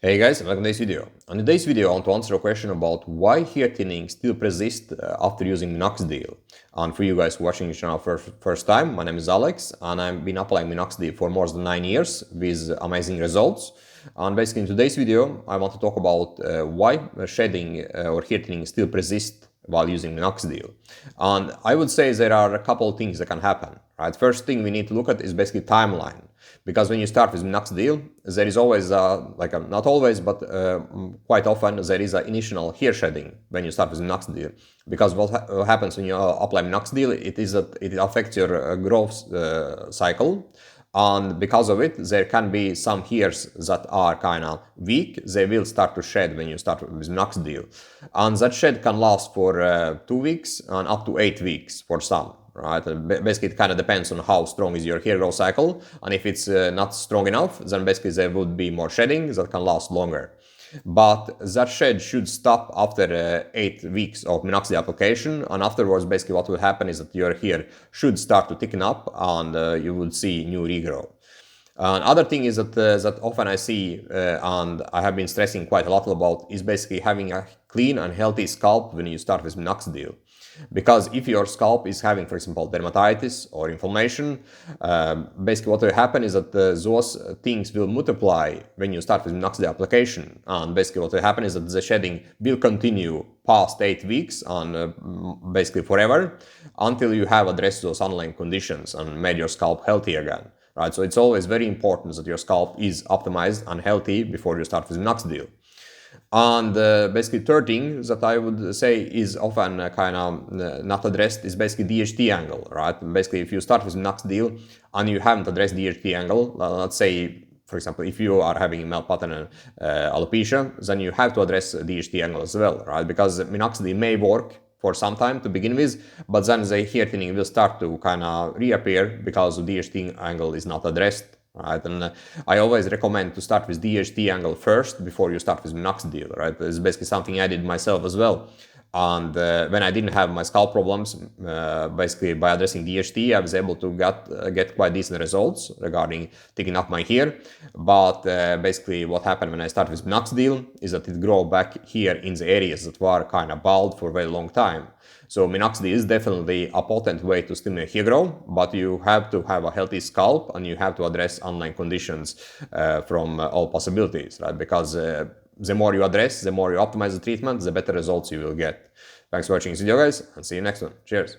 Hey guys, welcome to this video. On today's video, I want to answer a question about why hair thinning still persists after using Minoxidil. And for you guys watching this channel for first time, my name is Alex and I've been applying Minoxidil for more than 9 years with amazing results. And basically in today's video, I want to talk about why shedding or hair thinning still persists while using Minoxidil. And I would say there are a couple of things that can happen. Right? First thing we need to look at is basically timeline. Because when you start with Minoxidil, there is always, not always, but quite often there is an initial hair shedding when you start with Minoxidil. Because what happens when you apply Minoxidil, it is that it affects your growth cycle. And because of it, there can be some hairs that are kind of weak. They will start to shed when you start with Minoxidil. And that shed can last for 2 weeks and up to 8 weeks for some. Right? Basically, it kind of depends on how strong is your hair growth cycle. And if it's not strong enough, then basically there would be more shedding that can last longer. But that shed should stop after 8 weeks of Minoxidil application, and afterwards basically what will happen is that your hair should start to thicken up and you will see new regrow. Another thing is that often I see and I have been stressing quite a lot about is basically having a clean and healthy scalp when you start with Minoxidil. Because if your scalp is having, for example, dermatitis or inflammation, basically what will happen is that those things will multiply when you start with Minoxidil application. And basically what will happen is that the shedding will continue past 8 weeks and basically forever until you have addressed those underlying conditions and made your scalp healthy again. Right? So it's always very important that your scalp is optimized and healthy before you start with Minoxidil. And basically third thing that I would say is often kind of not addressed is basically DHT angle, right? Basically if you start with Minoxidil and you haven't addressed DHT angle, let's say for example if you are having male pattern alopecia, then you have to address DHT angle as well, right? Because Minoxidil may work for some time to begin with, but then the hair thinning will start to kind of reappear because the DHT angle is not addressed. Right, and I always recommend to start with DHT angle first before you start with Minoxidil, right? It's basically something I did myself as well. And when I didn't have my scalp problems, basically by addressing DHT, I was able to get quite decent results regarding taking up my hair. But basically what happened when I started with Minoxidil is that it grew back here in the areas that were kind of bald for a very long time. So Minoxidil is definitely a potent way to stimulate hair growth, but you have to have a healthy scalp and you have to address underlying conditions from all possibilities, right? Because the more you address, the more you optimize the treatment, the better results you will get. Thanks for watching this video, guys, and see you next one. Cheers.